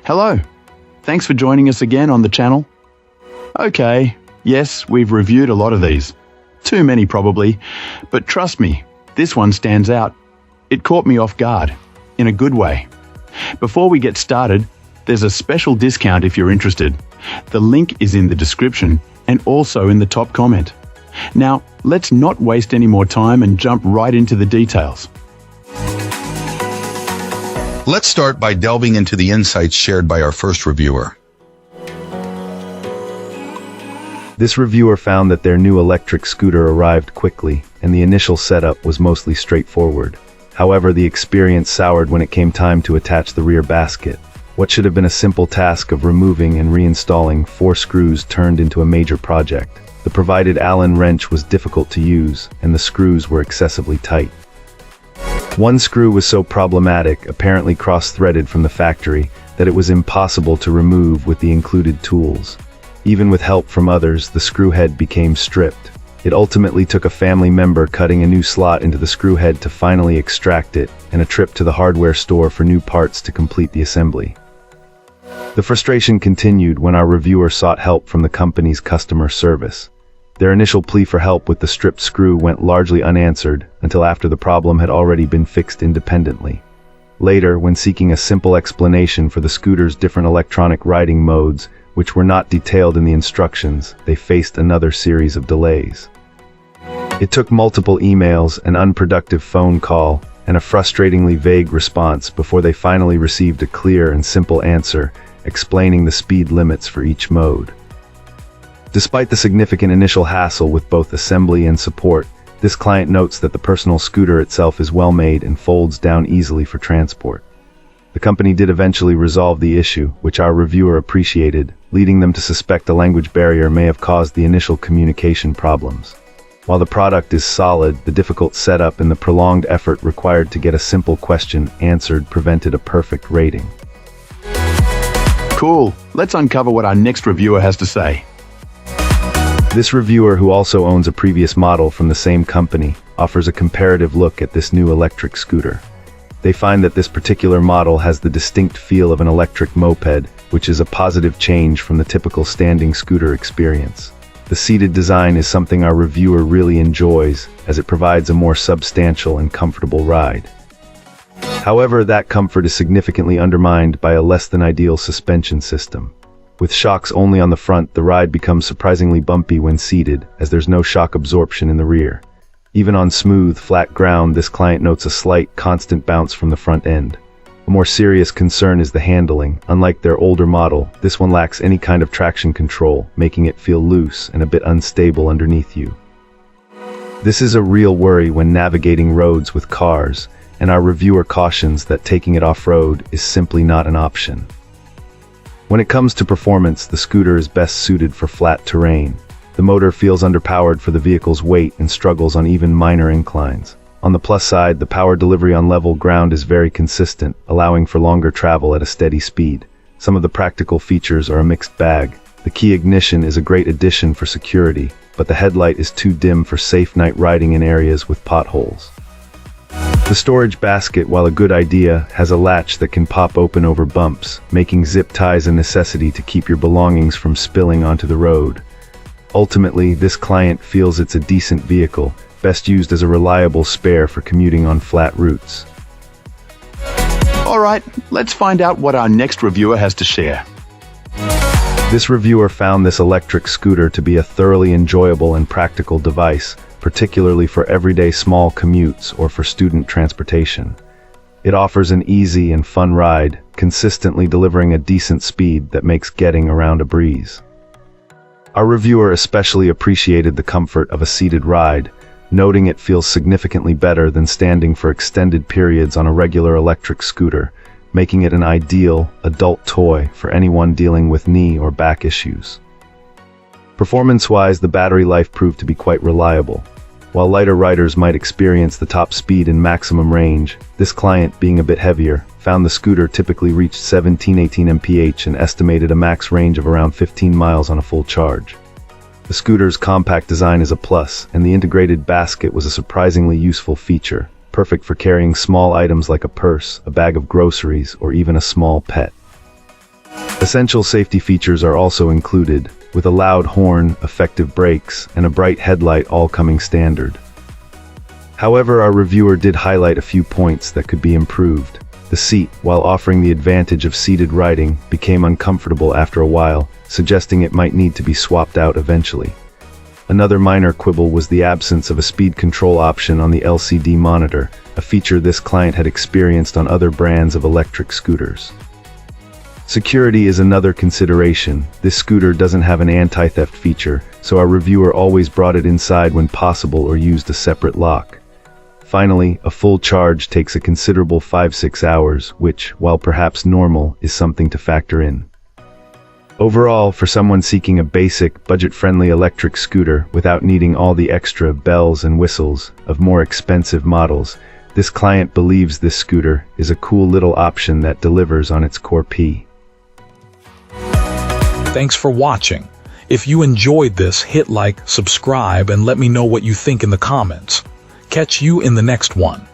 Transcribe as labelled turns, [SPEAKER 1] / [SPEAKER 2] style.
[SPEAKER 1] Hello, thanks for joining us again on the channel. Okay, yes, we've reviewed a lot of these. Too many probably, but trust me, this one stands out. It caught me off guard, in a good way. Before we get started, there's a special discount if you're interested. The link is in the description and also in the top comment. Now, let's not waste any more time and jump right into the details.
[SPEAKER 2] Let's start by delving into the insights shared by our first reviewer.
[SPEAKER 3] This reviewer found that their new electric scooter arrived quickly, and the initial setup was mostly straightforward. However, the experience soured when it came time to attach the rear basket. What should have been a simple task of removing and reinstalling 4 screws turned into a major project. The provided Allen wrench was difficult to use, and the screws were excessively tight. One screw was so problematic, apparently cross-threaded from the factory, that it was impossible to remove with the included tools. Even with help from others, the screw head became stripped. It ultimately took a family member cutting a new slot into the screw head to finally extract it, and a trip to the hardware store for new parts to complete the assembly. The frustration continued when our reviewer sought help from the company's customer service. Their initial plea for help with the stripped screw went largely unanswered until after the problem had already been fixed independently. Later, when seeking a simple explanation for the scooter's different electronic riding modes, which were not detailed in the instructions, they faced another series of delays. It took multiple emails, an unproductive phone call, and a frustratingly vague response before they finally received a clear and simple answer explaining the speed limits for each mode. Despite the significant initial hassle with both assembly and support, this client notes that the personal scooter itself is well made and folds down easily for transport. The company did eventually resolve the issue, which our reviewer appreciated, leading them to suspect a language barrier may have caused the initial communication problems. While the product is solid, the difficult setup and the prolonged effort required to get a simple question answered prevented a perfect rating.
[SPEAKER 1] Cool, let's uncover what our next reviewer has to say.
[SPEAKER 3] This reviewer, who also owns a previous model from the same company, offers a comparative look at this new electric scooter. They find that this particular model has the distinct feel of an electric moped, which is a positive change from the typical standing scooter experience. The seated design is something our reviewer really enjoys, as it provides a more substantial and comfortable ride. However, that comfort is significantly undermined by a less than ideal suspension system. With shocks only on the front, the ride becomes surprisingly bumpy when seated, as there's no shock absorption in the rear. Even on smooth, flat ground, this client notes a slight, constant bounce from the front end. A more serious concern is the handling. Unlike their older model, this one lacks any kind of traction control, making it feel loose and a bit unstable underneath you. This is a real worry when navigating roads with cars, and our reviewer cautions that taking it off-road is simply not an option. When it comes to performance, the scooter is best suited for flat terrain. The motor feels underpowered for the vehicle's weight and struggles on even minor inclines. On the plus side, the power delivery on level ground is very consistent, allowing for longer travel at a steady speed. Some of the practical features are a mixed bag. The key ignition is a great addition for security, but the headlight is too dim for safe night riding in areas with potholes. The storage basket, while a good idea, has a latch that can pop open over bumps, making zip ties a necessity to keep your belongings from spilling onto the road. Ultimately, this client feels it's a decent vehicle, best used as a reliable spare for commuting on flat routes.
[SPEAKER 1] Alright, let's find out what our next reviewer has to share.
[SPEAKER 3] This reviewer found this electric scooter to be a thoroughly enjoyable and practical device, particularly for everyday small commutes or for student transportation. It offers an easy and fun ride, consistently delivering a decent speed that makes getting around a breeze. Our reviewer especially appreciated the comfort of a seated ride, noting it feels significantly better than standing for extended periods on a regular electric scooter, making it an ideal adult toy for anyone dealing with knee or back issues. Performance-wise, the battery life proved to be quite reliable. While lighter riders might experience the top speed and maximum range, this client, being a bit heavier, found the scooter typically reached 17-18 mph and estimated a max range of around 15 miles on a full charge. The scooter's compact design is a plus, and the integrated basket was a surprisingly useful feature, perfect for carrying small items like a purse, a bag of groceries, or even a small pet. Essential safety features are also included, with a loud horn, effective brakes, and a bright headlight all coming standard. However, our reviewer did highlight a few points that could be improved. The seat, while offering the advantage of seated riding, became uncomfortable after a while, suggesting it might need to be swapped out eventually. Another minor quibble was the absence of a speed control option on the LCD monitor, a feature this client had experienced on other brands of electric scooters. Security is another consideration. This scooter doesn't have an anti-theft feature, so our reviewer always brought it inside when possible or used a separate lock. Finally, a full charge takes a considerable 5-6 hours, which, while perhaps normal, is something to factor in. Overall, for someone seeking a basic, budget-friendly electric scooter without needing all the extra bells and whistles of more expensive models, this client believes this scooter is a cool little option that delivers on its core P.
[SPEAKER 4] Thanks for watching. If you enjoyed this, hit like, subscribe, and let me know what you think in the comments. Catch you in the next one.